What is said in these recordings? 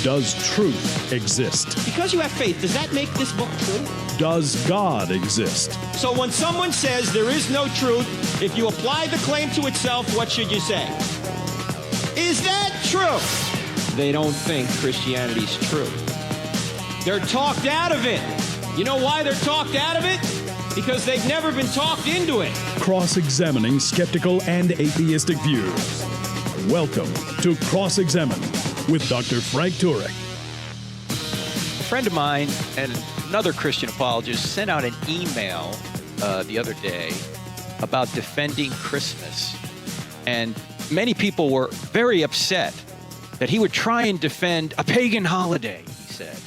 Does truth exist? Because you have faith, does that make this book true? Does God exist? So when someone says there is no truth, if you apply the claim to itself, what should you say? Is that true? They don't think Christianity's true. They're talked out of it. You know why they're talked out of it? Because they've never been talked into it. Cross-examining skeptical and atheistic views. Welcome to Cross-Examine with Dr. Frank Turek. A friend of mine and another Christian apologist sent out an email the other day about defending Christmas. And many people were very upset that he would try and defend a pagan holiday, he said.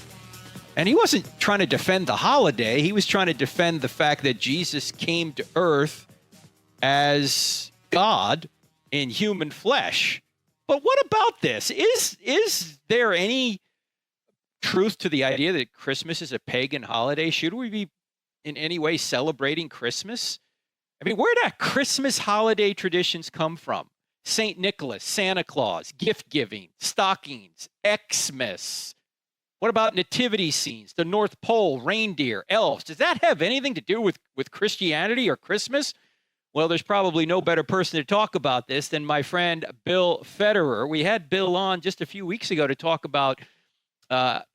And he wasn't trying to defend the holiday. He was trying to defend the fact that Jesus came to earth as God in human flesh. But what about this? Is there any truth to the idea that Christmas is a pagan holiday? Should we be in any way celebrating Christmas? I mean, where did Christmas holiday traditions come from? St. Nicholas, Santa Claus, gift giving, stockings, Xmas. What about nativity scenes, the North Pole, reindeer, elves? Does that have anything to do with Christianity or Christmas? Well, there's probably no better person to talk about this than my friend Bill Federer. We had Bill on just a few weeks ago to talk about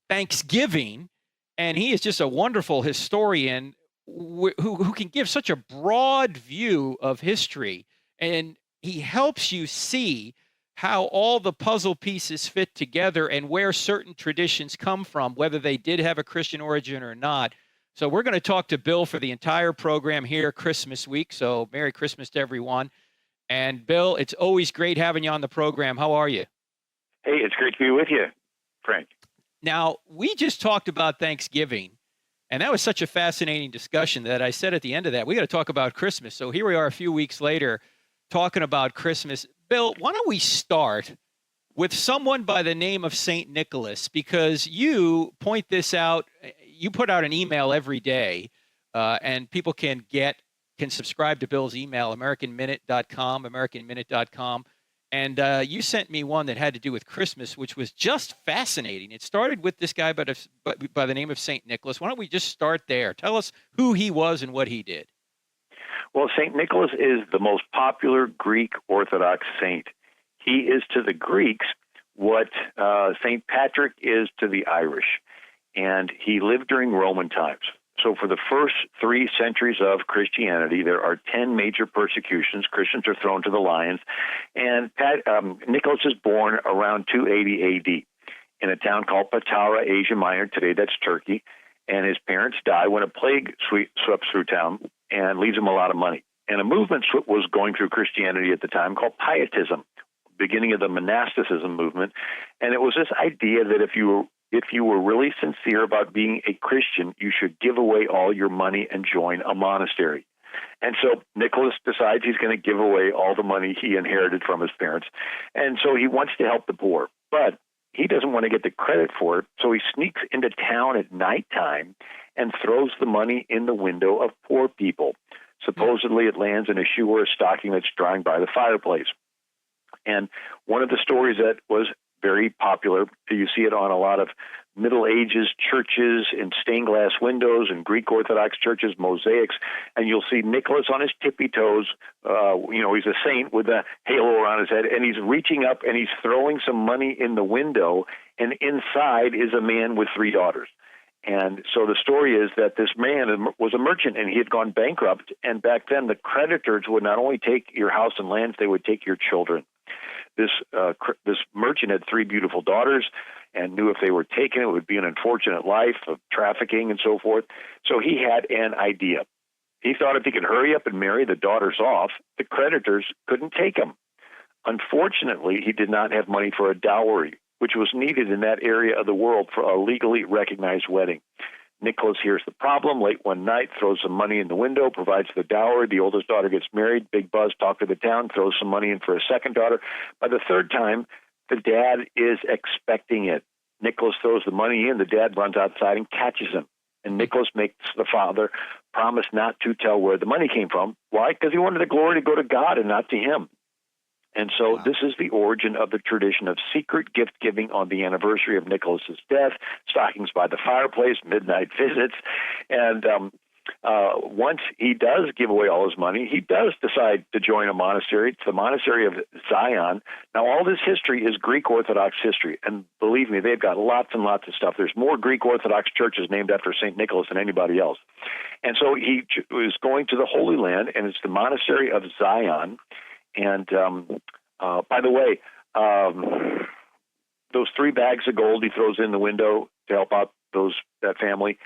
Thanksgiving, and he is just a wonderful historian who can give such a broad view of history, and he helps you see how all the puzzle pieces fit together and where certain traditions come from, whether they did have a Christian origin or not. So we're going to talk to Bill for the entire program here Christmas week. So Merry Christmas to everyone. And Bill, it's always great having you on the program. How are you? Hey, it's great to be with you, Frank. Now, we just talked about Thanksgiving, and that was such a fascinating discussion that I said at the end of that, we got to talk about Christmas. So here we are a few weeks later talking about Christmas. Bill, why don't we start with someone by the name of St. Nicholas, because you point this out. You put out an email every day, and people can subscribe to Bill's email, AmericanMinute.com. And you sent me one that had to do with Christmas, which was just fascinating. It started with this guy by the name of St. Nicholas. Why don't we just start there? Tell us who he was and what he did. Well, St. Nicholas is the most popular Greek Orthodox saint. He is to the Greeks what St. Patrick is to the Irish. And he lived during Roman times. So for the first 3 centuries of Christianity, there are 10 major persecutions. Christians are thrown to the lions. And Nicholas is born around 280 AD in a town called Patara, Asia Minor. Today, that's Turkey. And his parents die when a plague sweeps through town and leaves him a lot of money. And a movement was going through Christianity at the time called Pietism, beginning of the monasticism movement. And it was this idea that if you were really sincere about being a Christian, you should give away all your money and join a monastery. And so Nicholas decides he's going to give away all the money he inherited from his parents. And so he wants to help the poor, but he doesn't want to get the credit for it. So he sneaks into town at nighttime and throws the money in the window of poor people. Supposedly it lands in a shoe or a stocking that's drying by the fireplace. And one of the stories that was very popular, you see it on a lot of Middle Ages churches in stained glass windows and Greek Orthodox churches, mosaics, and you'll see Nicholas on his tippy toes. He's a saint with a halo around his head, and he's reaching up and he's throwing some money in the window, and inside is a man with 3 daughters. And so the story is that this man was a merchant, and he had gone bankrupt, and back then the creditors would not only take your house and lands, they would take your children. This merchant had 3 beautiful daughters and knew if they were taken, it would be an unfortunate life of trafficking and so forth. So he had an idea. He thought if he could hurry up and marry the daughters off, the creditors couldn't take them. Unfortunately, he did not have money for a dowry, which was needed in that area of the world for a legally recognized wedding. Nicholas hears the problem late one night, throws some money in the window, provides the dowry. The oldest daughter gets married, big buzz, talk to the town, throws some money in for a second daughter. By the third time, the dad is expecting it. Nicholas throws the money in, the dad runs outside and catches him. And Nicholas makes the father promise not to tell where the money came from. Why? Because he wanted the glory to go to God and not to him. And so this is the origin of the tradition of secret gift giving on the anniversary of Nicholas's death, stockings by the fireplace, midnight visits. And once he does give away all his money, he does decide to join a monastery. It's the monastery of Zion. Now, all this history is Greek Orthodox history. And believe me, they've got lots and lots of stuff. There's more Greek Orthodox churches named after St. Nicholas than anybody else. And so he was going to the Holy Land, and it's the monastery of Zion. And by the way, those 3 bags of gold he throws in the window to help out that family,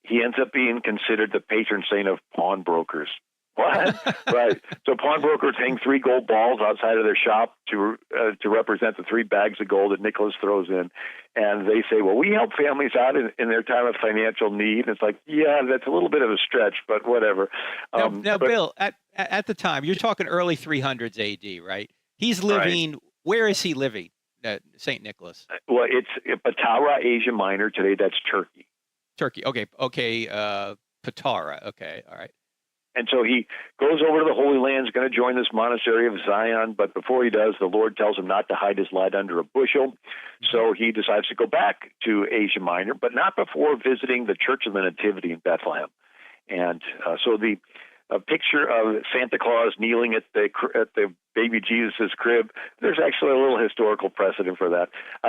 he ends up being considered the patron saint of pawnbrokers. What? Right. So pawnbrokers hang 3 gold balls outside of their shop to represent the 3 bags of gold that Nicholas throws in. And they say, well, we help families out in their time of financial need. And it's like, yeah, that's a little bit of a stretch, but whatever. Now, Bill, at the time, you're talking early 300s AD, right? He's living, right. Where is he living, St. Nicholas? Well, it's Patara, Asia Minor. Today, that's Turkey. Turkey. Okay. Patara. Okay. All right. And so he goes over to the Holy Land, is going to join this monastery of Zion, but before he does, the Lord tells him not to hide his light under a bushel. So he decides to go back to Asia Minor, but not before visiting the Church of the Nativity in Bethlehem. And so the picture of Santa Claus kneeling at the baby Jesus' crib, there's actually a little historical precedent for that.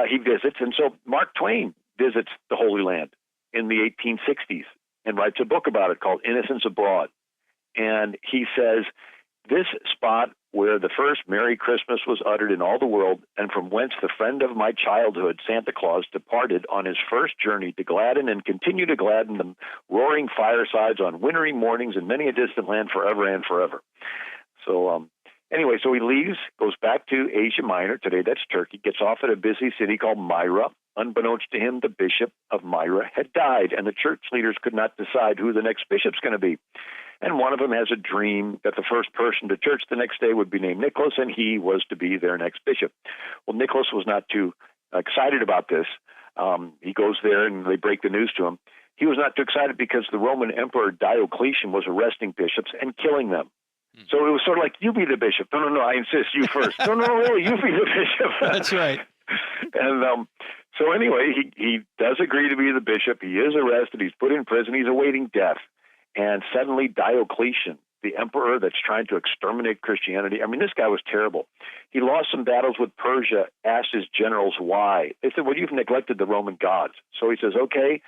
He visits, and so Mark Twain visits the Holy Land in the 1860s and writes a book about it called Innocents Abroad. And he says, this spot where the first Merry Christmas was uttered in all the world, and from whence the friend of my childhood, Santa Claus, departed on his first journey to gladden and continue to gladden the roaring firesides on wintry mornings in many a distant land forever and forever. So anyway, so he leaves, goes back to Asia Minor. Today that's Turkey, gets off at a busy city called Myra. Unbeknownst to him, the bishop of Myra had died, and the church leaders could not decide who the next bishop's going to be. And one of them has a dream that the first person to church the next day would be named Nicholas, and he was to be their next bishop. Well, Nicholas was not too excited about this. He goes there, and they break the news to him. He was not too excited because the Roman Emperor Diocletian was arresting bishops and killing them. So it was sort of like, you be the bishop. No, I insist, you first. No, really, you be the bishop. That's right. And so anyway, he does agree to be the bishop. He is arrested. He's put in prison. He's awaiting death. And suddenly Diocletian, the emperor that's trying to exterminate Christianity, I mean, this guy was terrible. He lost some battles with Persia, asked his generals why. They said, well, you've neglected the Roman gods. So he says, okay,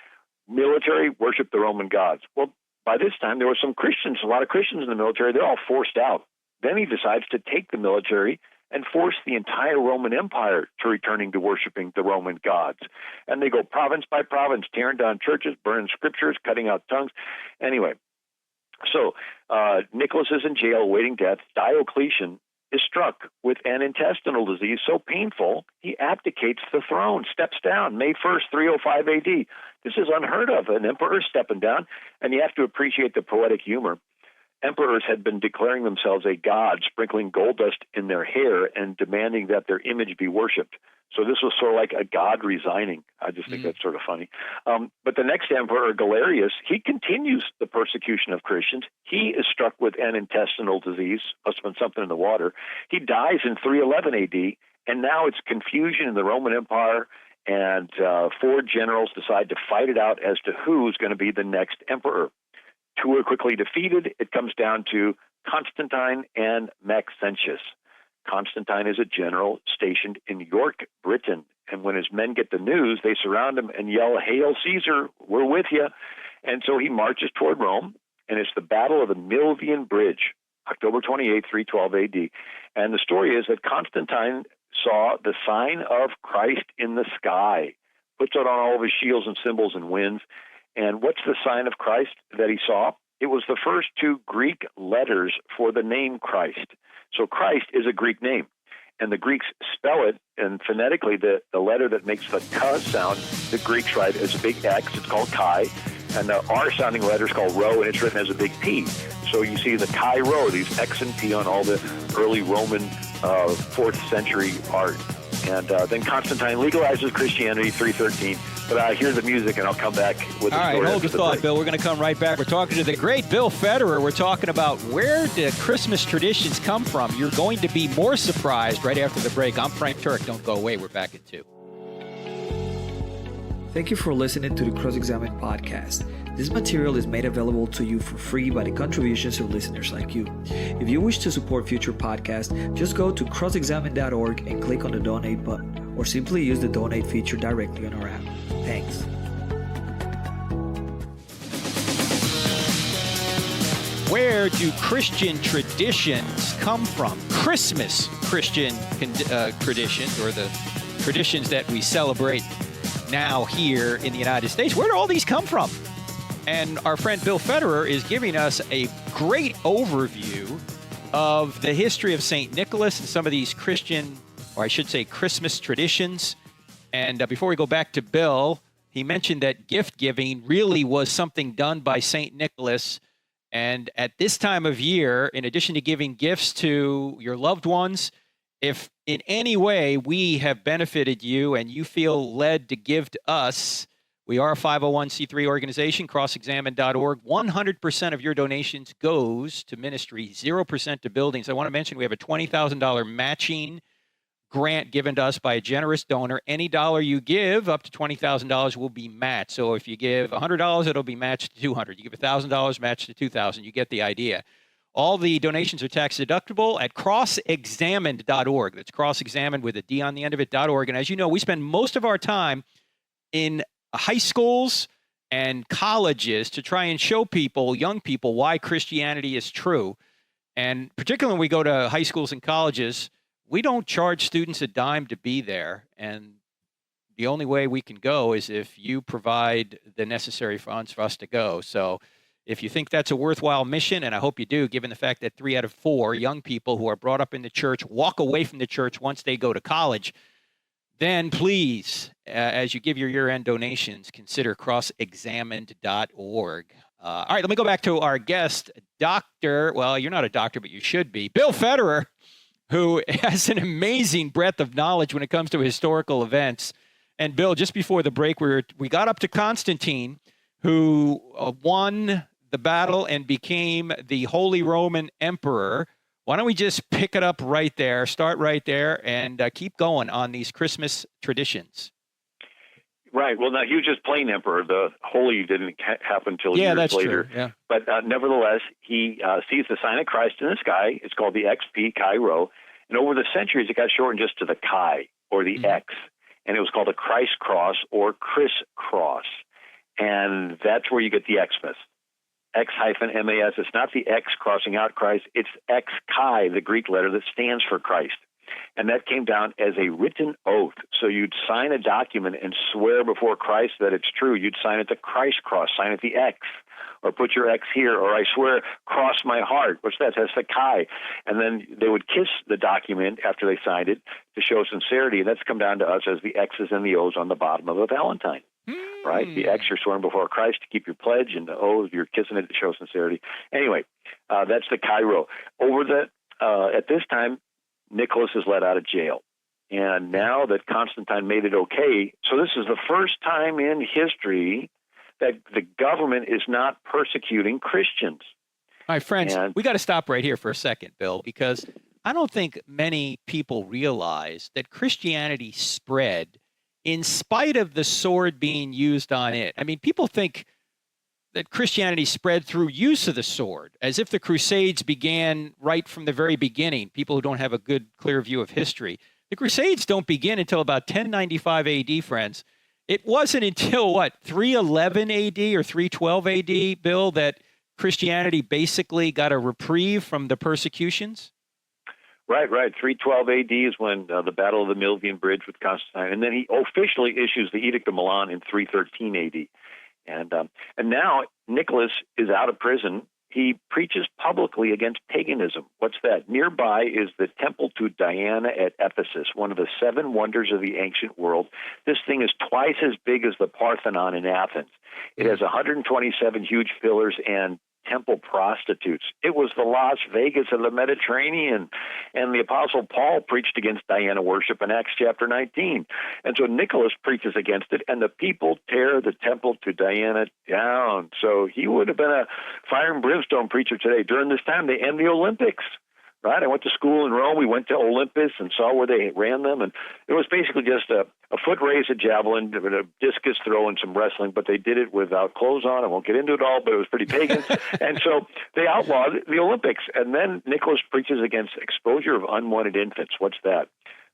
military, worship the Roman gods. Well, by this time, there were some Christians, a lot of Christians in the military. They're all forced out. Then he decides to take the military and force the entire Roman Empire to returning to worshiping the Roman gods. And they go province by province, tearing down churches, burning scriptures, cutting out tongues. Anyway, so Nicholas is in jail awaiting death. Diocletian is struck with an intestinal disease so painful, he abdicates the throne, steps down, May 1st, 305 AD. This is unheard of, an emperor stepping down, and you have to appreciate the poetic humor. Emperors had been declaring themselves a god, sprinkling gold dust in their hair and demanding that their image be worshipped. So this was sort of like a god resigning. I just think that's sort of funny. But the next emperor, Galerius, he continues the persecution of Christians. He is struck with an intestinal disease, must have been something in the water. He dies in 311 AD, and now it's confusion in the Roman Empire, and 4 generals decide to fight it out as to who's going to be the next emperor. 2 are quickly defeated. It comes down to Constantine and Maxentius. Constantine is a general stationed in York, Britain. And when his men get the news, they surround him and yell, "Hail Caesar, we're with you." And so he marches toward Rome, and it's the Battle of the Milvian Bridge, October 28, 312 AD. And the story is that Constantine saw the sign of Christ in the sky, puts it on all of his shields and symbols and wins. And what's the sign of Christ that he saw? It was the first 2 Greek letters for the name Christ. So Christ is a Greek name, and the Greeks spell it, and phonetically the letter that makes the K sound, the Greeks write as a big X, it's called Chi, and the R-sounding letter is called Rho, and it's written as a big P. So you see the Chi Rho, these X and P on all the early Roman 4th century art. And then Constantine legalizes Christianity, 313. But I hear the music, and I'll come back with the All right, story. hold your thought, Bill. We're going to come right back. We're talking to the great Bill Federer. We're talking about where do Christmas traditions come from. You're going to be more surprised right after the break. I'm Frank Turk. Don't go away. We're back at 2. Thank you for listening to the Cross-Examined podcast. This material is made available to you for free by the contributions of listeners like you. If you wish to support future podcasts, just go to crossexamined.org and click on the donate button, or simply use the donate feature directly on our app. Thanks. Where do Christian traditions come from? Christmas Christian traditions, or the traditions that we celebrate now here in the United States. Where do all these come from? And our friend Bill Federer is giving us a great overview of the history of St. Nicholas and some of these Christian, or I should say Christmas traditions. And before we go back to Bill, he mentioned that gift giving really was something done by St. Nicholas. And at this time of year, in addition to giving gifts to your loved ones, if in any way we have benefited you and you feel led to give to us, we are a 501c3 organization, crossexamined.org. 100% of your donations goes to ministry, 0% to buildings. I want to mention we have a $20,000 matching grant given to us by a generous donor. Any dollar you give, up to $20,000, will be matched. So if you give $100, it'll be matched to $200. You give $1,000, matched to $2,000. You get the idea. All the donations are tax deductible at crossexamined.org. That's crossexamined with a D on the end of it.org. And as you know, we spend most of our time in high schools and colleges to try and show people, young people, why Christianity is true. And particularly when we go to high schools and colleges, we don't charge students a dime to be there. And the only way we can go is if you provide the necessary funds for us to go. So if you think that's a worthwhile mission, and I hope you do, given the fact that 3 out of 4 young people who are brought up in the church walk away from the church once they go to college, then please, as you give your year-end donations, consider crossexamined.org. All right, let me go back to our guest, Dr. Well, you're not a doctor, but you should be, Bill Federer, who has an amazing breadth of knowledge when it comes to historical events. And Bill, just before the break, we got up to Constantine, who won the battle and became the Holy Roman Emperor. Why don't we just pick it up right there, start right there, and keep going on these Christmas traditions? Right. Well, now, he was just plain emperor. The holy didn't happen until years that's later. True. Yeah. But nevertheless, he sees the sign of Christ in the sky. It's called the XP, Chi Rho. And over the centuries, it got shortened just to the Chi, or the X. And it was called a Christ cross, or Chris cross. And that's where you get the Xmas. X-MAS. It's not the X crossing out Christ. It's X Chi, the Greek letter that stands for Christ. And that came down as a written oath. So you'd sign a document and swear before Christ that it's true. You'd sign it the Christ cross, sign it the X, or put your X here, or I swear, cross my heart. What's that? That's the Chi. And then they would kiss the document after they signed it to show sincerity. And that's come down to us as the X's and the O's on the bottom of a Valentine. Right? The X, you're swearing before Christ to keep your pledge, and the O, you're kissing it to show sincerity. Anyway, that's the Chi Rho. At this time, Nicholas is let out of jail. And now that Constantine made it okay, so this is the first time in history that the government is not persecuting Christians. My friends, we got to stop right here for a second, Bill, because I don't think many people realize that Christianity spread in spite of the sword being used on it. I mean, people think that Christianity spread through use of the sword, as if the Crusades began right from the very beginning. People who don't have a good, clear view of history. The Crusades don't begin until about 1095 AD, friends. It wasn't until, 311 AD or 312 AD, Bill, that Christianity basically got a reprieve from the persecutions? Right. 312 AD is when the Battle of the Milvian Bridge with Constantine, and then he officially issues the Edict of Milan in 313 AD. And now Nicholas is out of prison. He preaches publicly against paganism. What's that? Nearby is the temple to Diana at Ephesus, one of the 7 wonders of the ancient world. This thing is twice as big as the Parthenon in Athens. It has 127 huge pillars and temple prostitutes. It was the Las Vegas of the Mediterranean. And the Apostle Paul preached against Diana worship in Acts chapter 19. And so Nicholas preaches against it, and the people tear the temple to Diana down. So he would have been a fire and brimstone preacher today. During this time, they end the Olympics. Right, I went to school in Rome. We went to Olympus and saw where they ran them, and it was basically just a foot race, a javelin, a discus throw, and some wrestling. But they did it without clothes on. I won't get into it all, but it was pretty pagan. And so they outlawed the Olympics. And then Nicholas preaches against exposure of unwanted infants. What's that?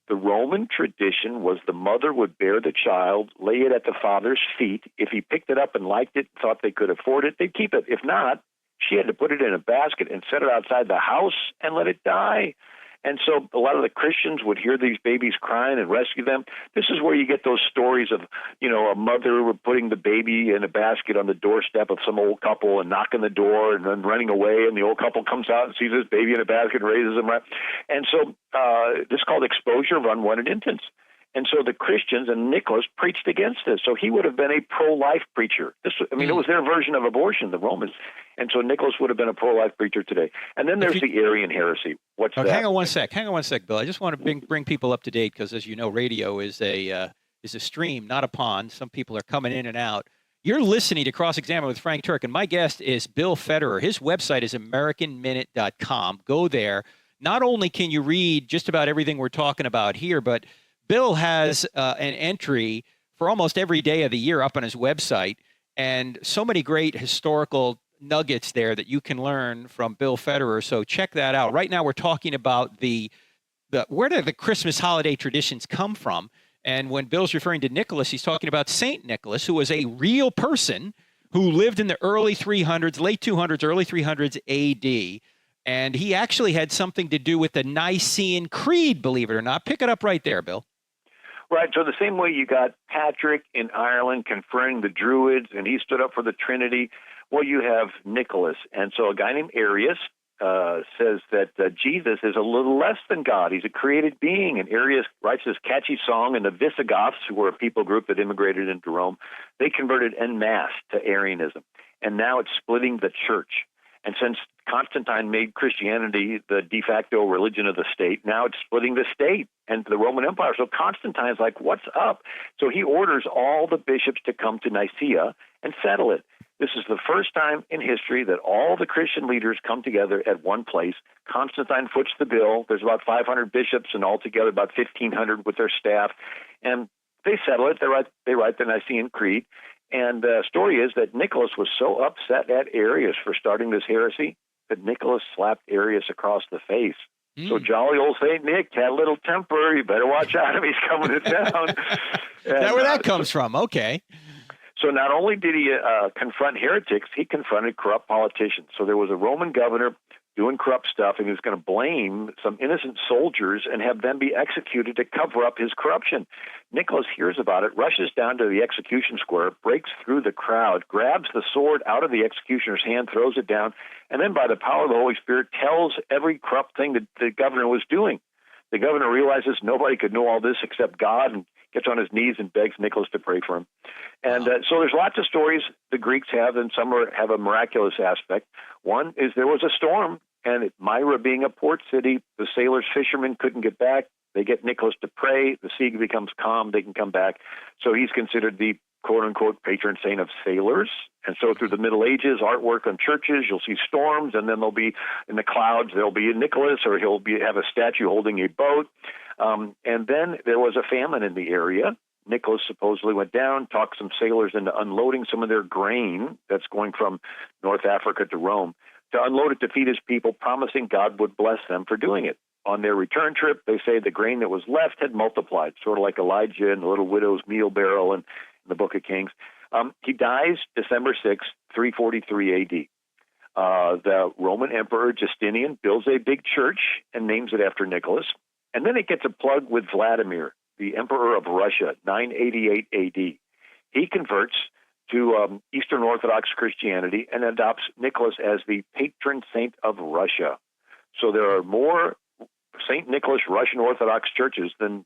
The Roman tradition was the mother would bear the child, lay it at the father's feet. If he picked it up and liked it, thought they could afford it, they'd keep it. If not, she had to put it in a basket and set it outside the house and let it die. And so a lot of the Christians would hear these babies crying and rescue them. This is where you get those stories of, a mother putting the baby in a basket on the doorstep of some old couple and knocking the door and then running away. And the old couple comes out and sees this baby in a basket and raises him. Right? And so this is called exposure of unwanted infants. And so the Christians and Nicholas preached against this. So he would have been a pro-life preacher. It was their version of abortion, the Romans. And so Nicholas would have been a pro-life preacher today. And then there's the Arian heresy. What's that? Hang on one sec, Bill. I just want to bring people up to date because, as you know, radio is a stream, not a pond. Some people are coming in and out. You're listening to Cross-Examine with Frank Turk, and my guest is Bill Federer. His website is AmericanMinute.com. Go there. Not only can you read just about everything we're talking about here, but Bill has an entry for almost every day of the year up on his website, and so many great historical nuggets there that you can learn from Bill Federer. So check that out. Right now we're talking about the where do the Christmas holiday traditions come from? And when Bill's referring to Nicholas, he's talking about Saint Nicholas, who was a real person who lived in the early 300s, late 200s, early 300s AD. And he actually had something to do with the Nicene Creed, believe it or not. Pick it up right there, Bill. Right. So the same way you got Patrick in Ireland confronting the Druids, and he stood up for the Trinity, well, you have Nicholas. And so a guy named Arius says that Jesus is a little less than God. He's a created being. And Arius writes this catchy song, and the Visigoths, who were a people group that immigrated into Rome, they converted en masse to Arianism. And now it's splitting the church. And since Constantine made Christianity the de facto religion of the state, now it's splitting the state and the Roman Empire. So Constantine's like, what's up? So he orders all the bishops to come to Nicaea and settle it. This is the first time in history that all the Christian leaders come together at one place. Constantine foots the bill. There's about 500 bishops and altogether about 1,500 with their staff. And they settle it. They write the Nicene Creed. And the story is that Nicholas was so upset at Arius for starting this heresy that Nicholas slapped Arius across the face. So jolly old St. Nick had a little temper. You better watch out if he's coming to town. Is that where that comes from? Okay. So not only did he confront heretics, he confronted corrupt politicians. So there was a Roman governor doing corrupt stuff, and he was going to blame some innocent soldiers and have them be executed to cover up his corruption. Nicholas hears about it, rushes down to the execution square, breaks through the crowd, grabs the sword out of the executioner's hand, throws it down, and then by the power of the Holy Spirit tells every corrupt thing that the governor was doing. The governor realizes nobody could know all this except God and gets on his knees and begs Nicholas to pray for him. And so there's lots of stories the Greeks have, and some have a miraculous aspect. One is there was a storm, and Myra being a port city, the sailors, fishermen couldn't get back. They get Nicholas to pray. The sea becomes calm. They can come back. So he's considered the quote-unquote patron saint of sailors. And so through the Middle Ages, artwork on churches, you'll see storms, and then there'll be in the clouds, there'll be a Nicholas, or he'll have a statue holding a boat. And then there was a famine in the area. Nicholas supposedly went down, talked some sailors into unloading some of their grain that's going from North Africa to Rome, to unload it to feed his people, promising God would bless them for doing it. On their return trip, they say the grain that was left had multiplied, sort of like Elijah and the little widow's meal barrel in the Book of Kings. He dies December 6, 343 A.D. The Roman Emperor Justinian builds a big church and names it after Nicholas. And then it gets a plug with Vladimir, the Emperor of Russia, 988 A.D. He converts to Eastern Orthodox Christianity and adopts Nicholas as the patron saint of Russia. So there are more St. Nicholas Russian Orthodox churches than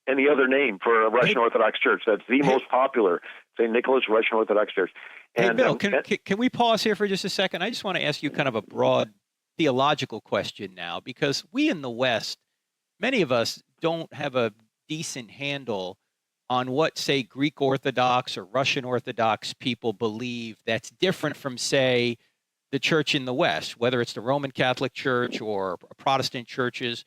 any other name for a Russian Orthodox church. That's the most popular, St. Nicholas Russian Orthodox Church. Hey, And, Bill, can we pause here for just a second? I just want to ask you kind of a broad theological question now, because we in the West, many of us don't have a decent handle on what, say, Greek Orthodox or Russian Orthodox people believe that's different from, say, the church in the West, whether it's the Roman Catholic Church or Protestant churches.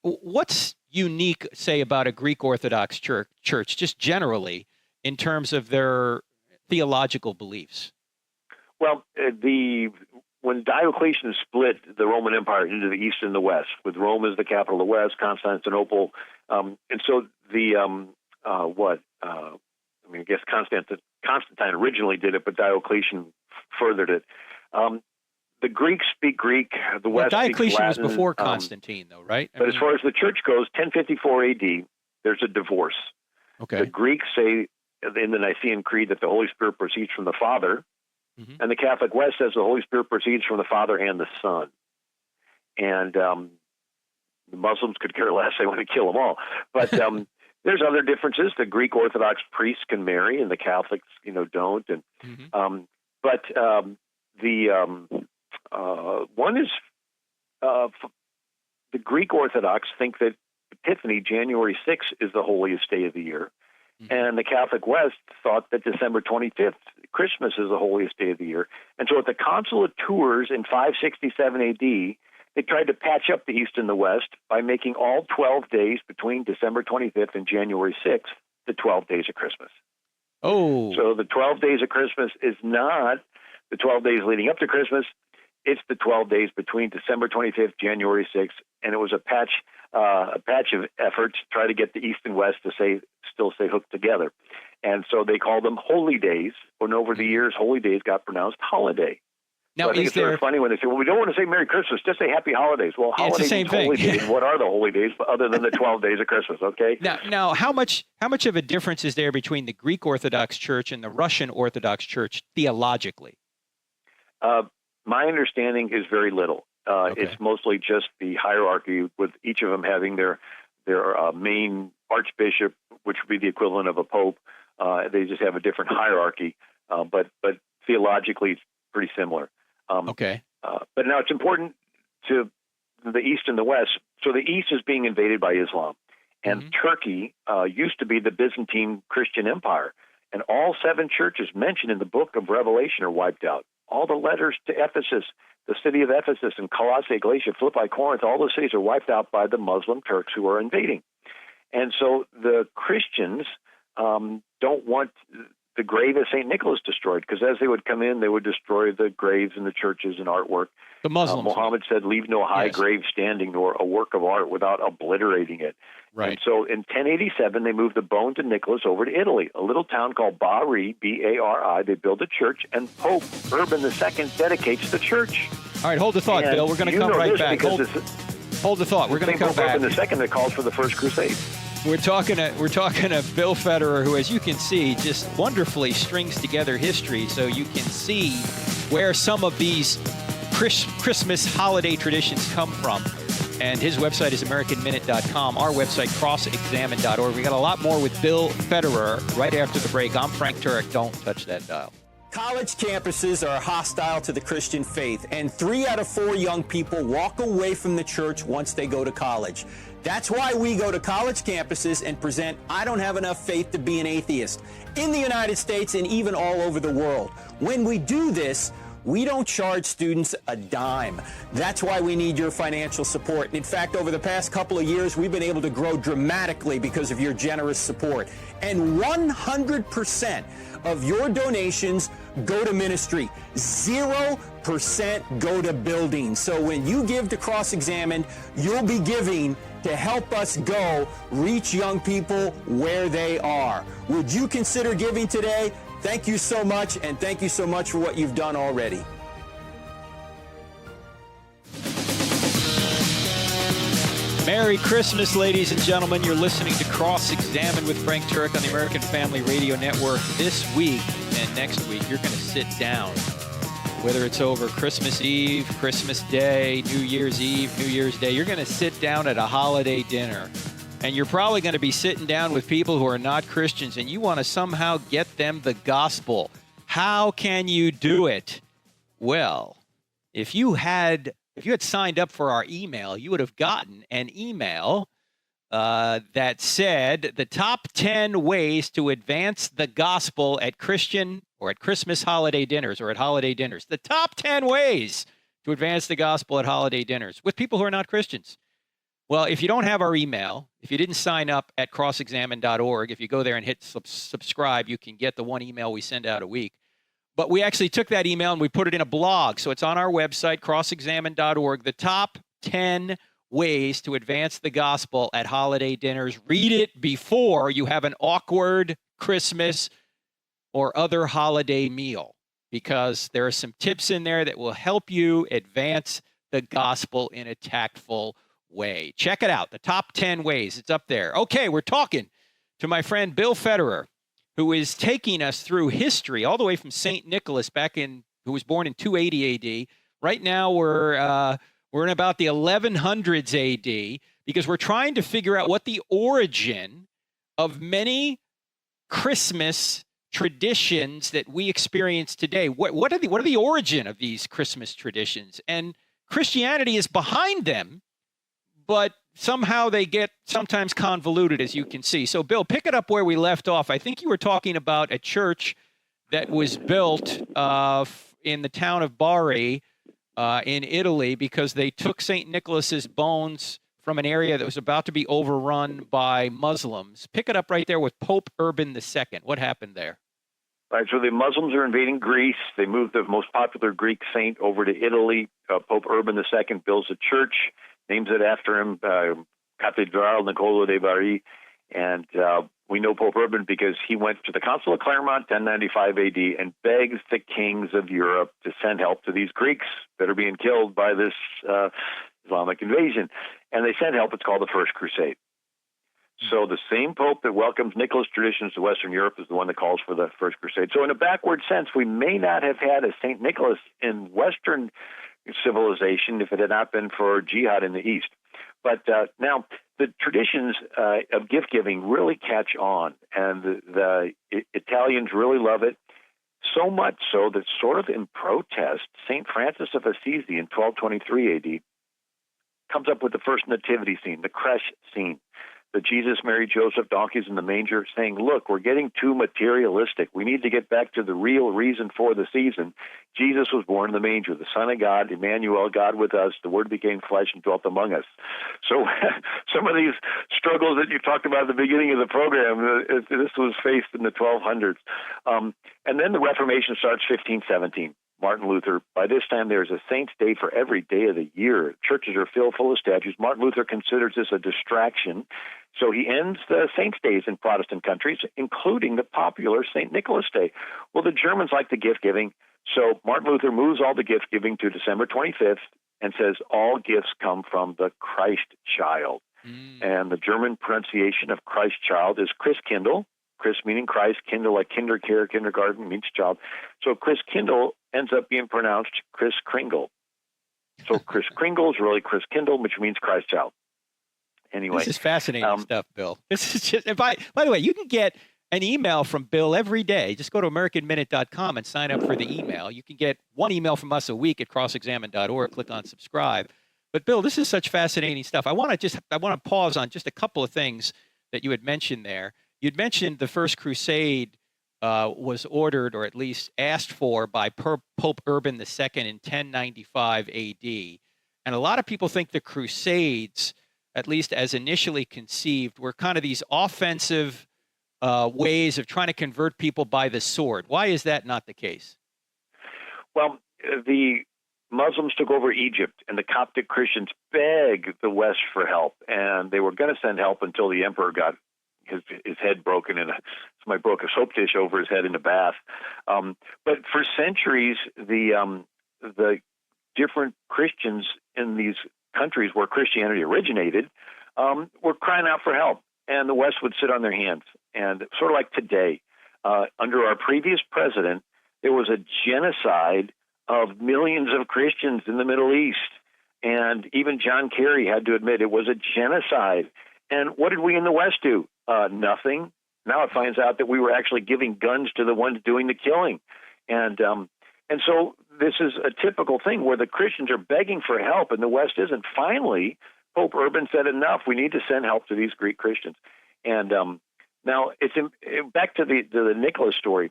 What's unique, say, about a Greek Orthodox church, just generally, in terms of their theological beliefs? Well, when Diocletian split the Roman Empire into the East and the West, with Rome as the capital of the West, Constantinople, and so I guess Constantine originally did it, but Diocletian furthered it. The Greeks speak Greek. The West Diocletian speaks Latin, was before Constantine, though, right? But as far as the church goes, 1054 A.D., there's a divorce. Okay. The Greeks say in the Nicene Creed that the Holy Spirit proceeds from the Father, and the Catholic West says the Holy Spirit proceeds from the Father and the Son. And the Muslims could care less; they want to kill them all. But there's other differences. The Greek Orthodox priests can marry, and the Catholics, don't. And one is the Greek Orthodox think that Epiphany, January 6th, is the holiest day of the year. And the Catholic West thought that December 25th, Christmas, is the holiest day of the year. And so at the Council of Tours in 567 A.D., they tried to patch up the East and the West by making all 12 days between December 25th and January 6th the 12 days of Christmas. Oh. So the 12 days of Christmas is not the 12 days leading up to Christmas. It's the 12 days between December 25th, January 6th, and it was a patch of effort to try to get the East and West to still stay hooked together. And so they called them holy days, and over the years, holy days got pronounced holiday. Now, so I think it's sort of funny when they say, well, we don't want to say Merry Christmas, just say Happy Holidays. Well, holidays and holy days, what are the holy days other than the 12 days of Christmas, okay? Now, how much of a difference is there between the Greek Orthodox Church and the Russian Orthodox Church theologically? My understanding is very little. Okay. It's mostly just the hierarchy, with each of them having their main archbishop, which would be the equivalent of a pope. They just have a different hierarchy, but theologically it's pretty similar. Okay. But now it's important to the East and the West. So the East is being invaded by Islam, and Turkey used to be the Byzantine Christian Empire, and all 7 churches mentioned in the book of Revelation are wiped out. All the letters to Ephesus, the city of Ephesus, and Colossae, Galatia, Philippi, Corinth, all those cities are wiped out by the Muslim Turks who are invading. And so the Christians don't want the grave of St. Nicholas destroyed, because as they would come in, they would destroy the graves and the churches and artwork. The Muslims. Muhammad said, leave no high grave standing nor a work of art without obliterating it. Right. And so in 1087, they moved the bones of Nicholas over to Italy, a little town called Bari, B-A-R-I. They build a church, and Pope Urban II dedicates the church. All right, hold the thought, Bill. We're going to come right back. Hold the thought. We're going to come back. Pope Urban II that calls for the First Crusade. We're talking to Bill Federer, who, as you can see, just wonderfully strings together history, so you can see where some of these Christmas holiday traditions come from. And his website is AmericanMinute.com. Our website, CrossExamine.org. We got a lot more with Bill Federer right after the break. I'm Frank Turek. Don't touch that dial. College campuses are hostile to the Christian faith, and 3 out of 4 young people walk away from the church once they go to college. That's why we go to college campuses and present I Don't Have Enough Faith to Be an Atheist in the United States and even all over the world. When we do this, we don't charge students a dime. That's why we need your financial support. In fact, over the past couple of years, we've been able to grow dramatically because of your generous support. And 100% of your donations go to ministry. 0% go to building. So when you give to Cross-Examined, you'll be giving to help us go reach young people where they are. Would you consider giving today? Thank you so much, and thank you so much for what you've done already. Merry Christmas, ladies and gentlemen. You're listening to Cross-Examined with Frank Turek on the American Family Radio Network. This week and next week, you're going to sit down, whether it's over Christmas Eve, Christmas Day, New Year's Eve, New Year's Day. You're going to sit down at a holiday dinner and you're probably going to be sitting down with people who are not Christians, and you want to somehow get them the gospel. How can you do it? Well, if you had signed up for our email, you would have gotten an email that said the top 10 ways to advance the gospel at Christian or at Christmas holiday dinners or at holiday dinners. The top 10 ways to advance the gospel at holiday dinners with people who are not Christians. Well, if you don't have our email, if you didn't sign up at crossexamine.org, if you go there and hit subscribe, you can get the one email we send out a week. But we actually took that email and we put it in a blog. So it's on our website, crossexamine.org, the top 10 ways to advance the gospel at holiday dinners. Read it before you have an awkward Christmas or other holiday meal, because there are some tips in there that will help you advance the gospel in a tactful way. Check it out, the top 10 ways. It's up there. Okay, we're talking to my friend Bill Federer, who is taking us through history all the way from St. Nicholas who was born in 280 AD. Right now we're in about the 1100s AD, because we're trying to figure out what the origin of many Christmas traditions that we experience today. What are the origin of these Christmas traditions? And Christianity is behind them, but somehow they get sometimes convoluted, as you can see. So, Bill, pick it up where we left off. I think you were talking about a church that was built in the town of Bari in Italy, because they took St. Nicholas's bones from an area that was about to be overrun by Muslims. Pick it up right there with Pope Urban II. What happened there? Right, so the Muslims are invading Greece. They moved the most popular Greek saint over to Italy. Pope Urban II builds a church, names it after him, Cathedral Nicola de Bari. And we know Pope Urban because he went to the Council of Clermont, 1095 AD, and begs the kings of Europe to send help to these Greeks that are being killed by this Islamic invasion. And they sent help. It's called the First Crusade. So the same Pope that welcomes Nicholas traditions to Western Europe is the one that calls for the First Crusade. So in a backward sense, we may not have had a St. Nicholas in Western civilization if it had not been for jihad in the East. But now the traditions of gift-giving really catch on, and the Italians really love it, so much so that sort of in protest, St. Francis of Assisi in 1223 AD comes up with the first nativity scene, the creche scene. The Jesus, Mary, Joseph, donkeys in the manger, saying, look, we're getting too materialistic. We need to get back to the real reason for the season. Jesus was born in the manger, the Son of God, Emmanuel, God with us. The Word became flesh and dwelt among us. So some of these struggles that you talked about at the beginning of the program, this was faced in the 1200s. And then the Reformation starts 1517. Martin Luther. By this time, there's a saint's day for every day of the year. Churches are filled full of statues. Martin Luther considers this a distraction, so he ends the saints' days in Protestant countries, including the popular St. Nicholas Day. Well, the Germans like the gift-giving, so Martin Luther moves all the gift-giving to December 25th and says all gifts come from the Christ child. And the German pronunciation of Christ child is Christkindl. Chris meaning Christ, Kindle like kindercare, kindergarten means child. So Chris Kindle ends up being pronounced Chris Kringle. So Chris Kringle is really Chris Kindle, which means Christ child. Anyway, this is fascinating stuff, Bill. This is just. And by the way, you can get an email from Bill every day. Just go to AmericanMinute.com and sign up for the email. You can get one email from us a week at crossexamine.org. Click on subscribe. But Bill, this is such fascinating stuff. I want to pause on just a couple of things that you had mentioned there. You'd mentioned the First Crusade was ordered, or at least asked for, by Pope Urban II in 1095 AD. And a lot of people think the Crusades, at least as initially conceived, were kind of these offensive ways of trying to convert people by the sword. Why is that not the case? Well, the Muslims took over Egypt, and the Coptic Christians begged the West for help, and they were going to send help until the emperor got his head broken in somebody broke a soap dish over his head in a bath. But for centuries, the different Christians in these countries where Christianity originated were crying out for help, and the West would sit on their hands. And sort of like today, under our previous president, there was a genocide of millions of Christians in the Middle East. And even John Kerry had to admit it was a genocide. And what did we in the West do? Nothing. Now it finds out that we were actually giving guns to the ones doing the killing. And so this is a typical thing where the Christians are begging for help and the West isn't. Finally, Pope Urban said, enough, we need to send help to these Greek Christians. And now it's back to the Nicholas story.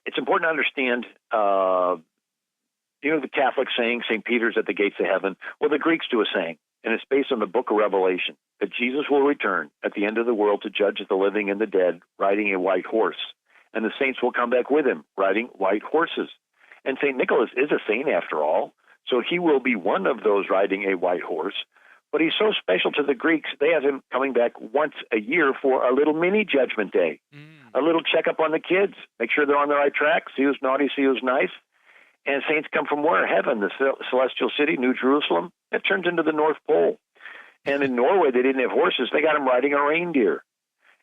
It's important to understand, the Catholic saying, St. Peter's at the gates of heaven. Well, the Greeks do a saying, and it's based on the book of Revelation, that Jesus will return at the end of the world to judge the living and the dead, riding a white horse. And the saints will come back with him, riding white horses. And St. Nicholas is a saint after all, so he will be one of those riding a white horse. But he's so special to the Greeks, they have him coming back once a year for a little mini judgment day, a little checkup on the kids, make sure they're on the right track, see who's naughty, see who's nice. And saints come from where? Heaven, the celestial city, New Jerusalem. It turns into the North Pole. And in Norway, they didn't have horses. They got them riding a reindeer.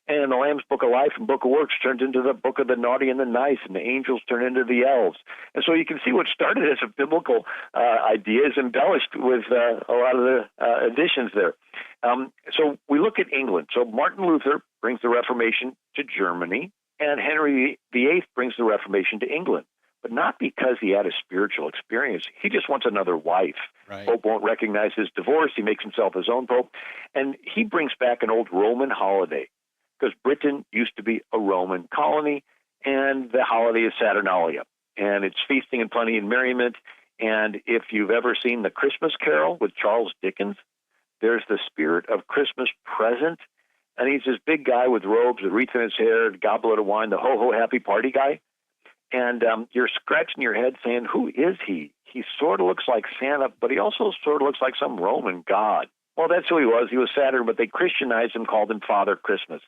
And the Lamb's Book of Life and Book of Works turns into the Book of the Naughty and the Nice, and the angels turn into the elves. And so you can see what started as a biblical idea is embellished with a lot of the additions there. So we look at England. So Martin Luther brings the Reformation to Germany, and Henry VIII brings the Reformation to England. But not because he had a spiritual experience. He just wants another wife. Right. Pope won't recognize his divorce. He makes himself his own pope. And he brings back an old Roman holiday, because Britain used to be a Roman colony, and the holiday is Saturnalia. And it's feasting and plenty and merriment. And if you've ever seen The Christmas Carol with Charles Dickens, there's the spirit of Christmas present. And he's this big guy with robes, a wreath in his hair, a goblet of wine, the ho-ho happy party guy. And you're scratching your head saying, who is he? He sort of looks like Santa, but he also sort of looks like some Roman god. Well, that's who he was. He was Saturn, but they Christianized him, called him Father Christmas.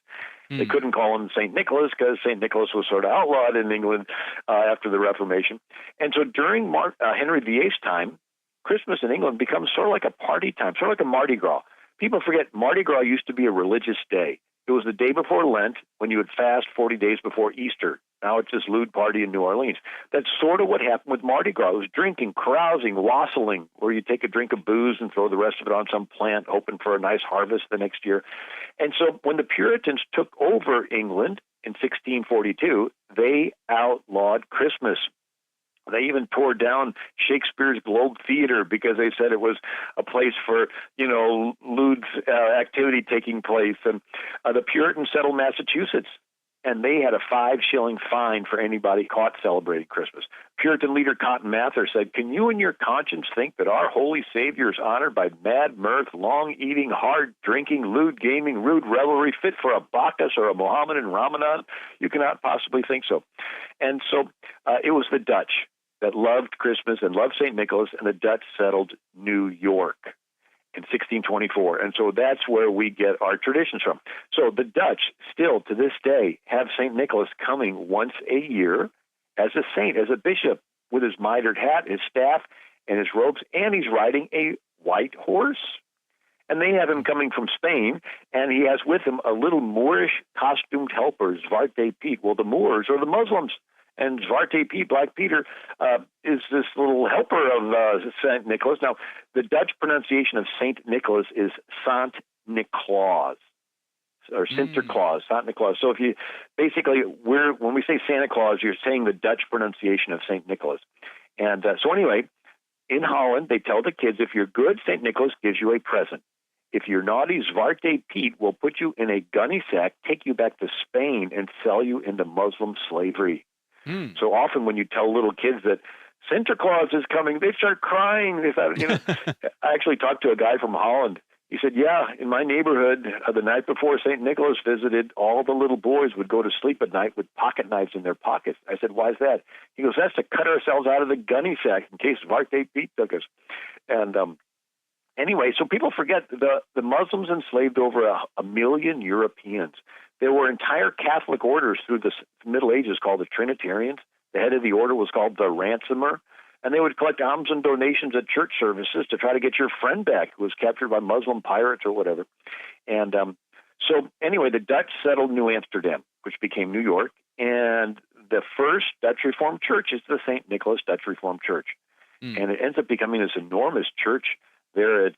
They couldn't call him St. Nicholas because St. Nicholas was sort of outlawed in England after the Reformation. And so during Henry VIII's time, Christmas in England becomes sort of like a party time, sort of like a Mardi Gras. People forget Mardi Gras used to be a religious day. It was the day before Lent when you would fast 40 days before Easter. Now it's this lewd party in New Orleans. That's sort of what happened with Mardi Gras. It was drinking, carousing, wassailing, where you take a drink of booze and throw the rest of it on some plant, hoping for a nice harvest the next year. And so when the Puritans took over England in 1642, they outlawed Christmas. They even tore down Shakespeare's Globe Theater because they said it was a place for, lewd activity taking place. And the Puritans settled Massachusetts, and they had a 5-shilling fine for anybody caught celebrating Christmas. Puritan leader Cotton Mather said, "Can you in your conscience think that our holy Savior is honored by mad mirth, long eating, hard drinking, lewd gaming, rude revelry, fit for a Bacchus or a Mohammedan Ramadan? You cannot possibly think so." And so it was the Dutch that loved Christmas and loved St. Nicholas, and the Dutch settled New York in 1624. And so that's where we get our traditions from. So the Dutch still to this day have St. Nicholas coming once a year as a saint, as a bishop, with his mitered hat, his staff, and his robes, and he's riding a white horse. And they have him coming from Spain, and he has with him a little Moorish costumed helper, Zwarte Piet. Well, the Moors are the Muslims. And Zwarte Piet, Black Peter, is this little helper of St. Nicholas. Now, the Dutch pronunciation of St. Nicholas is Sant Nicolaas, or Sinterklaas, Sant Nicolaas. So if you basically, when we say Santa Claus, you're saying the Dutch pronunciation of St. Nicholas. And so anyway, in Holland, they tell the kids, if you're good, St. Nicholas gives you a present. If you're naughty, Zwarte Piet will put you in a gunny sack, take you back to Spain, and sell you into Muslim slavery. So often when you tell little kids that Santa Claus is coming, they start crying. They thought, I actually talked to a guy from Holland. He said, yeah, in my neighborhood, the night before St. Nicholas visited, all the little boys would go to sleep at night with pocket knives in their pockets. I said, why is that? He goes, that's to cut ourselves out of the gunny sack in case Zwarte Piet took us. And anyway, so people forget the Muslims enslaved over a million Europeans. There were entire Catholic orders through the Middle Ages called the Trinitarians. The head of the order was called the ransomer. And they would collect alms and donations at church services to try to get your friend back who was captured by Muslim pirates or whatever. And so anyway, the Dutch settled New Amsterdam, which became New York. And the first Dutch Reformed church is the St. Nicholas Dutch Reformed Church. And it ends up becoming this enormous church there at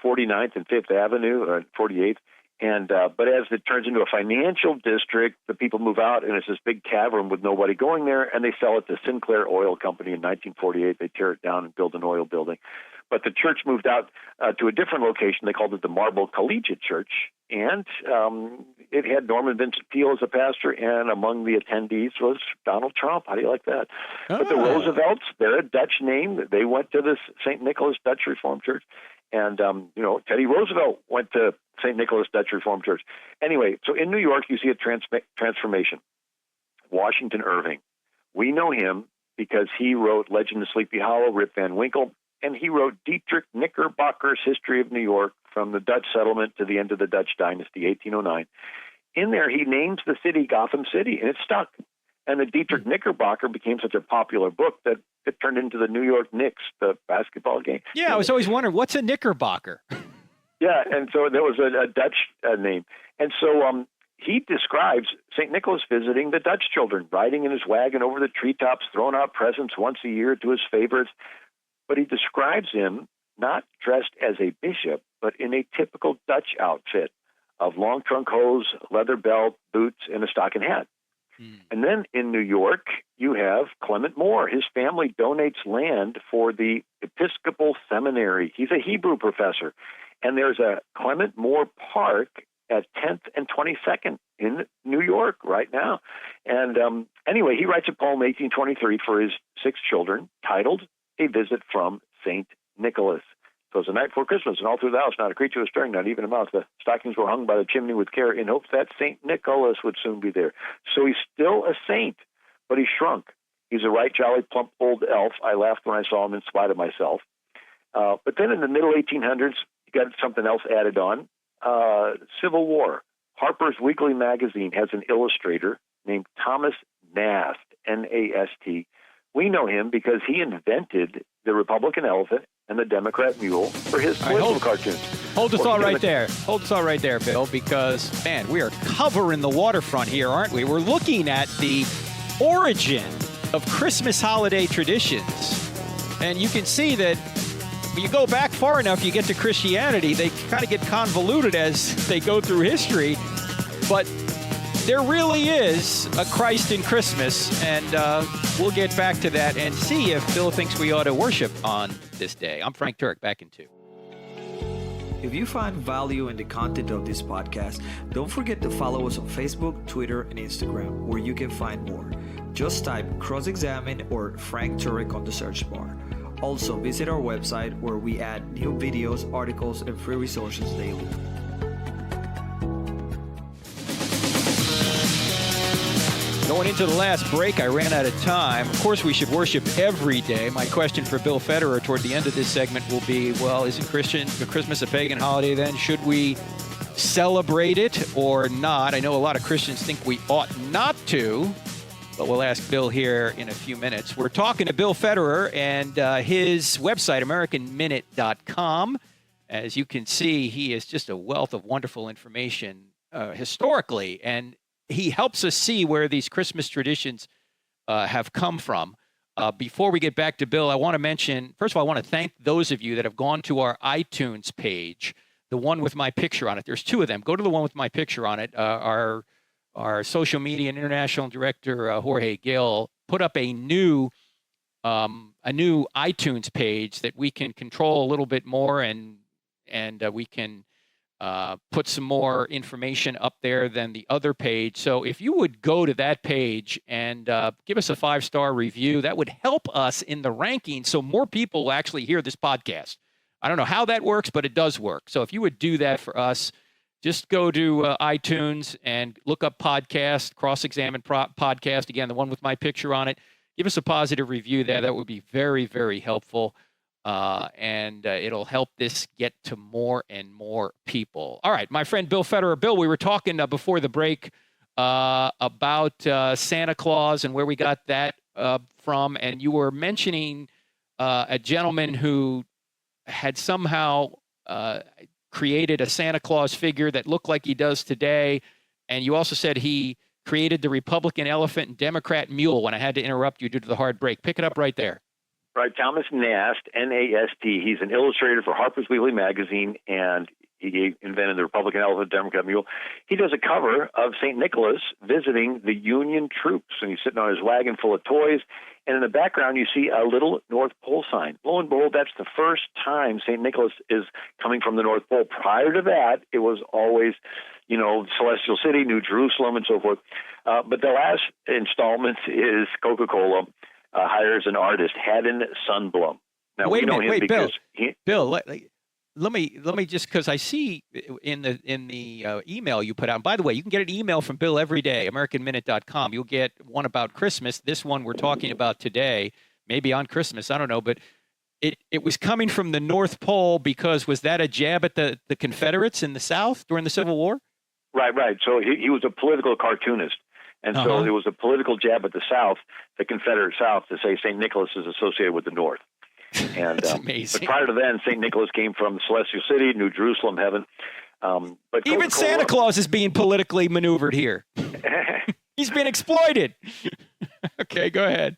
49th and 5th Avenue, 48th. And but as it turns into a financial district, the people move out, and it's this big cavern with nobody going there, and they sell it to Sinclair Oil Company in 1948. They tear it down and build an oil building. But the church moved out to a different location. They called it the Marble Collegiate Church, and it had Norman Vincent Peale as a pastor, and among the attendees was Donald Trump. How do you like that? But the Roosevelts, they're a Dutch name. They went to this St. Nicholas Dutch Reformed Church. And, Teddy Roosevelt went to St. Nicholas Dutch Reformed Church. Anyway, so in New York, you see a transformation. Washington Irving. We know him because he wrote Legend of Sleepy Hollow, Rip Van Winkle, and he wrote Dietrich Knickerbocker's History of New York from the Dutch settlement to the end of the Dutch dynasty, 1809. In there, he names the city Gotham City, and it stuck. And the Dietrich Knickerbocker became such a popular book that it turned into the New York Knicks, the basketball game. Yeah, I was always wondering, what's a Knickerbocker? Yeah, and so there was a Dutch name. And so he describes St. Nicholas visiting the Dutch children, riding in his wagon over the treetops, throwing out presents once a year to his favorites. But he describes him not dressed as a bishop, but in a typical Dutch outfit of long trunk hose, leather belt, boots, and a stocking hat. And then in New York, you have Clement Moore. His family donates land for the Episcopal Seminary. He's a Hebrew professor. And there's a Clement Moore Park at 10th and 22nd in New York right now. And anyway, he writes a poem, 1823, for his 6 children, titled A Visit from St. Nicholas. So it was the night before Christmas, and all through the house, not a creature was stirring, not even a mouse. The stockings were hung by the chimney with care in hopes that St. Nicholas would soon be there. So he's still a saint, but he's shrunk. He's a right jolly, plump old elf. I laughed when I saw him in spite of myself. But then in the middle 1800s, you got something else added on, Civil War. Harper's Weekly magazine has an illustrator named Thomas Nast, N-A-S-T. We know him because he invented the Republican elephant and the Democrat mule for his political cartoons. Hold the thought right there. Hold the thought right there, Bill, because, man, we are covering the waterfront here, aren't we? We're looking at the origin of Christmas holiday traditions. And you can see that when you go back far enough, you get to Christianity. They kind of get convoluted as they go through history. But there really is a Christ in Christmas, and we'll get back to that and see if Bill thinks we ought to worship on this day. I'm Frank Turek, back in 2. If you find value in the content of this podcast, don't forget to follow us on Facebook, Twitter, and Instagram, where you can find more. Just type Cross-Examine or Frank Turek on the search bar. Also, visit our website where we add new videos, articles, and free resources daily. Going into the last break, I ran out of time. Of course, we should worship every day. My question for Bill Federer toward the end of this segment will be, well, isn't Christmas a pagan holiday then? Should we celebrate it or not? I know a lot of Christians think we ought not to, but we'll ask Bill here in a few minutes. We're talking to Bill Federer and his website, AmericanMinute.com. As you can see, he is just a wealth of wonderful information historically, and he helps us see where these Christmas traditions have come from. Before we get back to Bill, I want to mention, first of all, I want to thank those of you that have gone to our iTunes page, the one with my picture on it. There's 2 of them. Go to the one with my picture on it. Our social media and international director, Jorge Gill, put up a new iTunes page that we can control a little bit more, and we can put some more information up there than the other page. So if you would go to that page and give us a 5-star review, that would help us in the rankings so more people will actually hear this podcast. I don't know how that works, but it does work. So if you would do that for us, just go to iTunes and look up podcast, Cross-Examine podcast. Again, the one with my picture on it. Give us a positive review there. That would be very, very helpful. And it'll help this get to more and more people. All right, my friend Bill Federer. Bill, we were talking before the break about Santa Claus and where we got that from, and you were mentioning a gentleman who had somehow created a Santa Claus figure that looked like he does today, and you also said he created the Republican elephant and Democrat mule when I had to interrupt you due to the hard break. Pick it up right there. Right, Thomas Nast, N-A-S-T. He's an illustrator for Harper's Weekly magazine, and he invented the Republican elephant, Democrat mule. He does a cover of St. Nicholas visiting the Union troops, and he's sitting on his wagon full of toys. And in the background, you see a little North Pole sign. Lo and behold, that's the first time St. Nicholas is coming from the North Pole. Prior to that, it was always, Celestial City, New Jerusalem, and so forth. But the last installment is Coca-Cola hires an artist, Haddon Sundblom. Now, wait we a know minute, him because Bill. Let me just, because I see in the email you put out. And by the way, you can get an email from Bill every day, AmericanMinute.com. You'll get one about Christmas. This one we're talking about today, maybe on Christmas, I don't know, but it was coming from the North Pole because was that a jab at the Confederates in the South during the Civil War? Right. So he was a political cartoonist. And so it was a political jab at the South, the Confederate South, to say St. Nicholas is associated with the North. And That's amazing. But prior to then, St. Nicholas came from the Celestial City, New Jerusalem, heaven. But even Santa Claus is being politically maneuvered here. He's been exploited. Okay, go ahead.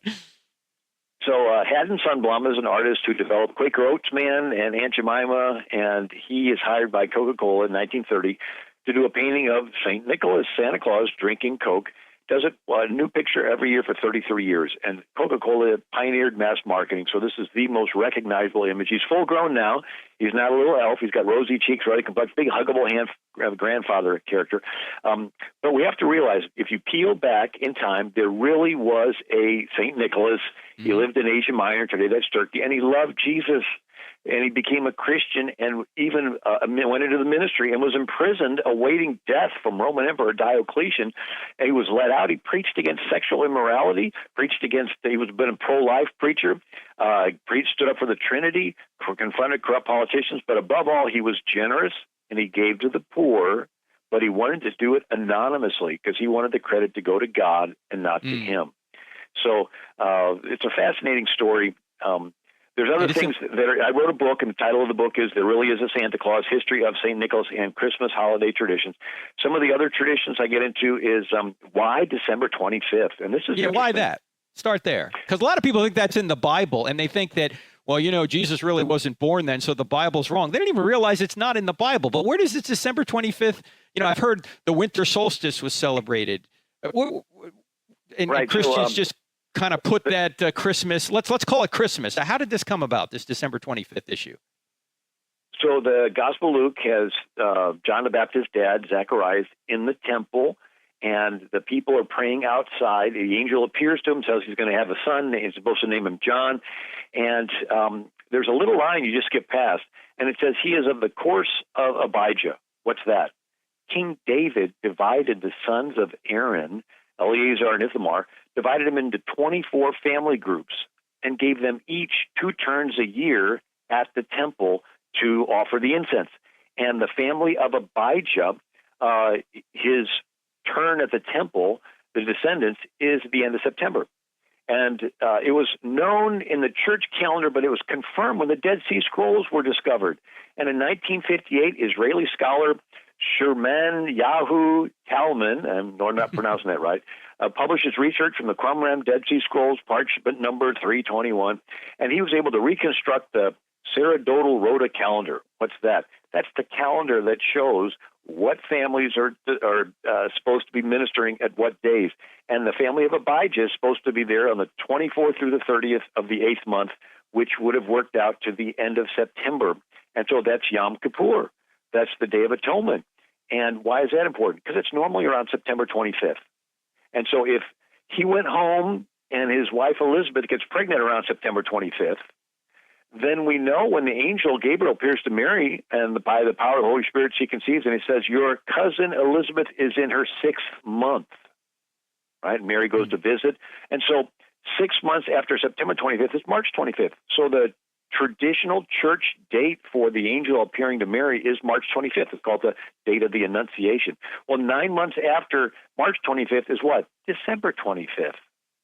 So Haddon Sundblom is an artist who developed Quaker Oats Man and Aunt Jemima, and he is hired by Coca-Cola in 1930 to do a painting of St. Nicholas, Santa Claus, drinking Coke. Does it a new picture every year for 33 years. And Coca-Cola pioneered mass marketing, so this is the most recognizable image. He's full grown now. He's not a little elf. He's got rosy cheeks, ruddy complexion, big huggable hand, grandfather character. But we have to realize, if you peel back in time, there really was a St. Nicholas. He lived in Asia Minor, today that's Turkey, and he loved Jesus. And he became a Christian and even went into the ministry and was imprisoned awaiting death from Roman Emperor Diocletian. And he was let out. He preached against sexual immorality, he was been a pro-life preacher, stood up for the Trinity, confronted corrupt politicians. But above all, he was generous and he gave to the poor, but he wanted to do it anonymously because he wanted the credit to go to God and not to him. So it's a fascinating story. There's other things I wrote a book, and the title of the book is There Really Is a Santa Claus, History of St. Nicholas and Christmas Holiday Traditions. Some of the other traditions I get into is why December 25th? And this is why that? Start there. Because a lot of people think that's in the Bible, and they think that, well, Jesus really wasn't born then, so the Bible's wrong. They don't even realize it's not in the Bible. But where does it December 25th? I've heard the winter solstice was celebrated. And Christians just kind of put that Christmas, let's call it Christmas. How did this come about, this December 25th issue? So the Gospel of Luke has John the Baptist's dad, Zacharias, in the temple, and the people are praying outside. The angel appears to him, says he's going to have a son. He's supposed to name him John. And there's a little line you just skip past, and it says he is of the course of Abijah. What's that? King David divided the sons of Aaron, Eleazar and Ithamar, divided them into 24 family groups and gave them each 2 turns a year at the temple to offer the incense. And the family of Abijah, his turn at the temple, the descendants, is the end of September. And it was known in the church calendar, but it was confirmed when the Dead Sea Scrolls were discovered. And in 1958, Israeli scholar Sherman Yahu Talman, I'm not pronouncing that right, published his research from the Qumran Dead Sea Scrolls, parchment number 321, and he was able to reconstruct the Sacerdotal Rota calendar. What's that? That's the calendar that shows what families are supposed to be ministering at what days. And the family of Abijah is supposed to be there on the 24th through the 30th of the 8th month, which would have worked out to the end of September. And so that's Yom Kippur. That's the Day of Atonement. And why is that important? Because it's normally around September 25th. And so if he went home and his wife Elizabeth gets pregnant around September 25th, then we know when the angel Gabriel appears to Mary, and by the power of the Holy Spirit she conceives, and he says, your cousin Elizabeth is in her 6th month. Right? Mary goes to visit. And so 6 months after September 25th is March 25th. So the traditional church date for the angel appearing to Mary is March 25th. It's called the date of the Annunciation. Well, 9 months after March 25th is what? December 25th.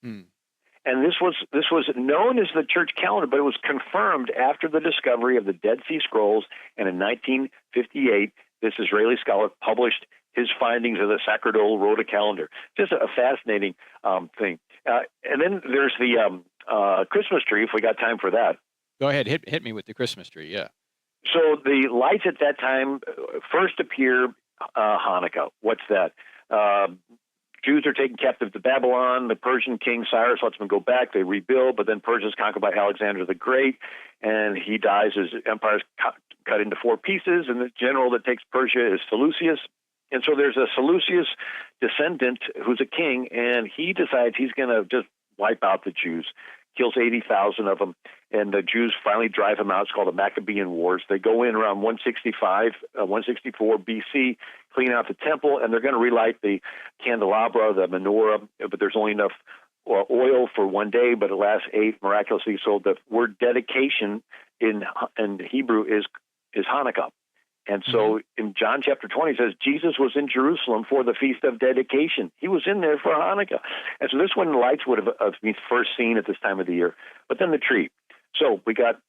And this was known as the church calendar, but it was confirmed after the discovery of the Dead Sea Scrolls. And in 1958, this Israeli scholar published his findings of the Sacerdotal Rota calendar. Just a fascinating thing. And then there's the Christmas tree, if we got time for that. Go ahead, hit me with the Christmas tree. Yeah. So the lights at that time first appear Hanukkah. What's that? Jews are taken captive to Babylon. The Persian king Cyrus lets them go back. They rebuild, but then Persia is conquered by Alexander the Great, and he dies. His empire is cut into 4 pieces, and the general that takes Persia is Seleucus. And so there's a Seleucus descendant who's a king, and he decides he's going to just wipe out the Jews, kills 80,000 of them, and the Jews finally drive him out. It's called the Maccabean Wars. They go in around 164 BC, clean out the temple, and they're going to relight the candelabra, the menorah, but there's only enough oil for one day, but it lasts 8 miraculously. So the word dedication in Hebrew is Hanukkah. And so in John chapter 20, it says, Jesus was in Jerusalem for the Feast of Dedication. He was in there for Hanukkah. And so this one, the lights would have been first seen at this time of the year. But then the tree. So we got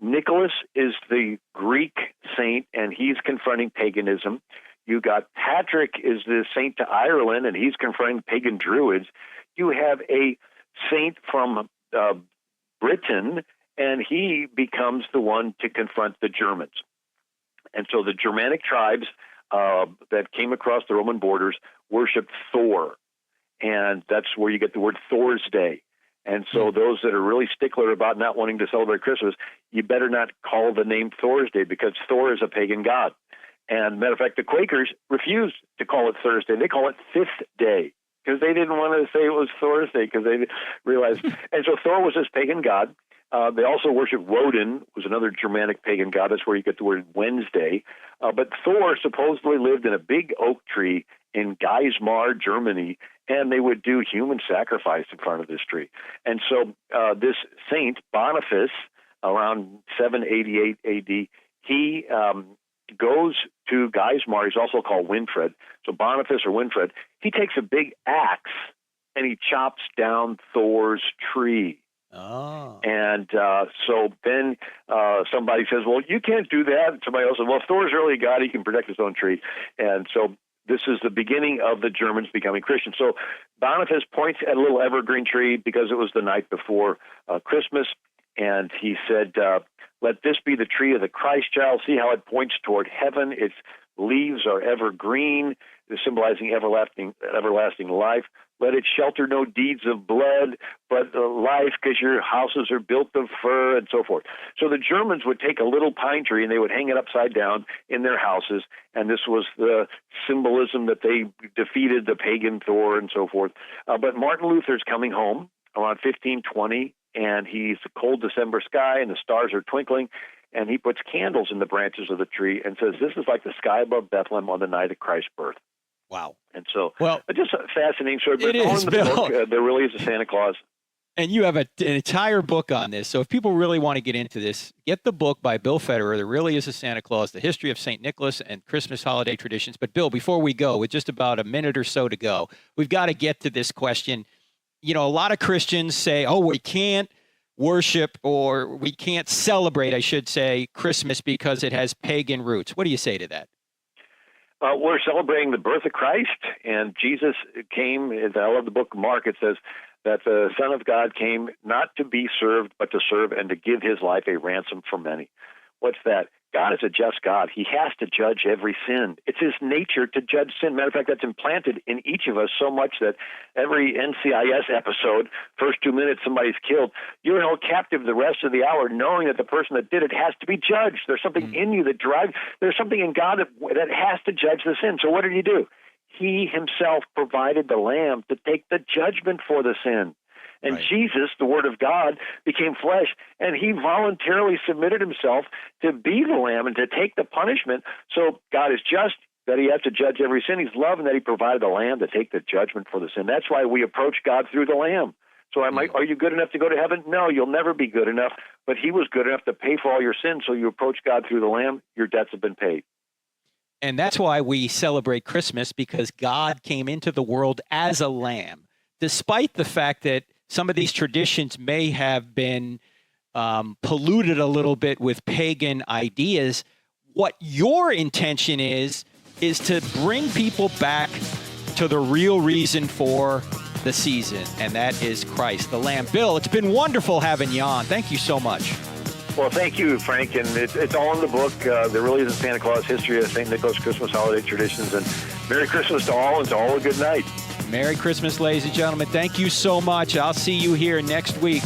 Nicholas is the Greek saint, and he's confronting paganism. You got Patrick is the saint to Ireland, and he's confronting pagan druids. You have a saint from Britain, and he becomes the one to confront the Germans. And so the Germanic tribes that came across the Roman borders worshiped Thor, and that's where you get the word Thor's Day. And so those that are really stickler about not wanting to celebrate Christmas, you better not call the name Thor's Day, because Thor is a pagan god. And matter of fact, the Quakers refused to call it Thursday. They call it Fifth Day, because they didn't want to say it was Thor's Day, because they realized. And so Thor was this pagan god. They also worshiped Woden, was another Germanic pagan god. That's where you get the word Wednesday. But Thor supposedly lived in a big oak tree in Geismar, Germany, and they would do human sacrifice in front of this tree. And so this saint, Boniface, around 788 AD, he goes to Geismar. He's also called Winfred. So Boniface or Winfred, he takes a big axe and he chops down Thor's tree. Oh. And so then somebody says, well, you can't do that. And somebody else says, well, if Thor's really a god, he can protect his own tree. And so this is the beginning of the Germans becoming Christian. So Boniface points at a little evergreen tree because it was the night before Christmas. And he said, let this be the tree of the Christ child. See how it points toward heaven. Its leaves are evergreen, symbolizing everlasting life. Let it shelter no deeds of blood, but life, because your houses are built of fir, and so forth. So the Germans would take a little pine tree and they would hang it upside down in their houses, and this was the symbolism that they defeated the pagan Thor and so forth. But Martin Luther's coming home around 1520, and he's a cold December sky, and the stars are twinkling, and he puts candles in the branches of the tree and says, this is like the sky above Bethlehem on the night of Christ's birth. Wow. And so, well, just a fascinating story. It is, Bill. There really is a Santa Claus. And you have an entire book on this. So if people really want to get into this, get the book by Bill Federer, There Really Is a Santa Claus, The History of St. Nicholas and Christmas Holiday Traditions. But Bill, before we go, with just about a minute or so to go, we've got to get to this question. You know, a lot of Christians say, oh, we can't worship, or we can't celebrate, I should say, Christmas because it has pagan roots. What do you say to that? We're celebrating the birth of Christ, and Jesus came. I love the book of Mark. It says that the Son of God came not to be served, but to serve and to give his life a ransom for many. What's that? God is a just God. He has to judge every sin. It's his nature to judge sin. Matter of fact, that's implanted in each of us so much that every NCIS episode, first 2 minutes, somebody's killed. You're held captive the rest of the hour knowing that the person that did it has to be judged. There's something in you that drives. There's something in God that has to judge the sin. So what did he do? He himself provided the lamb to take the judgment for the sin. And right. Jesus, the Word of God, became flesh, and he voluntarily submitted himself to be the Lamb and to take the punishment. So God is just, that he has to judge every sin. He's love, and that he provided the Lamb to take the judgment for the sin. That's why we approach God through the Lamb. So I'm like, are you good enough to go to heaven? No, you'll never be good enough. But he was good enough to pay for all your sins, so you approach God through the Lamb, your debts have been paid. And that's why we celebrate Christmas, because God came into the world as a lamb, despite the fact that some of these traditions may have been polluted a little bit with pagan ideas. What your intention is to bring people back to the real reason for the season, and that is Christ, the Lamb. Bill, it's been wonderful having you on. Thank you so much. Well, thank you, Frank, and it's all in the book. There really is a Santa Claus history of St. Nicholas Christmas holiday traditions, and Merry Christmas to all, and to all a good night. Merry Christmas, ladies and gentlemen. Thank you so much. I'll see you here next week.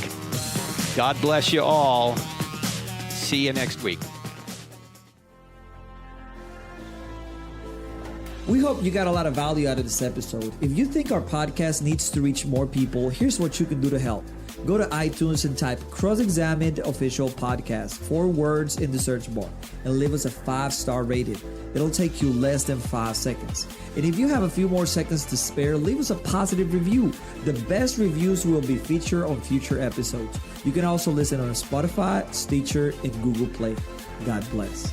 God bless you all. See you next week. We hope you got a lot of value out of this episode. If you think our podcast needs to reach more people, here's what you can do to help. Go to iTunes and type Cross-Examined Official Podcast, 4 words in the search bar, and leave us a 5-star rating. It'll take you less than 5 seconds. And if you have a few more seconds to spare, leave us a positive review. The best reviews will be featured on future episodes. You can also listen on Spotify, Stitcher, and Google Play. God bless.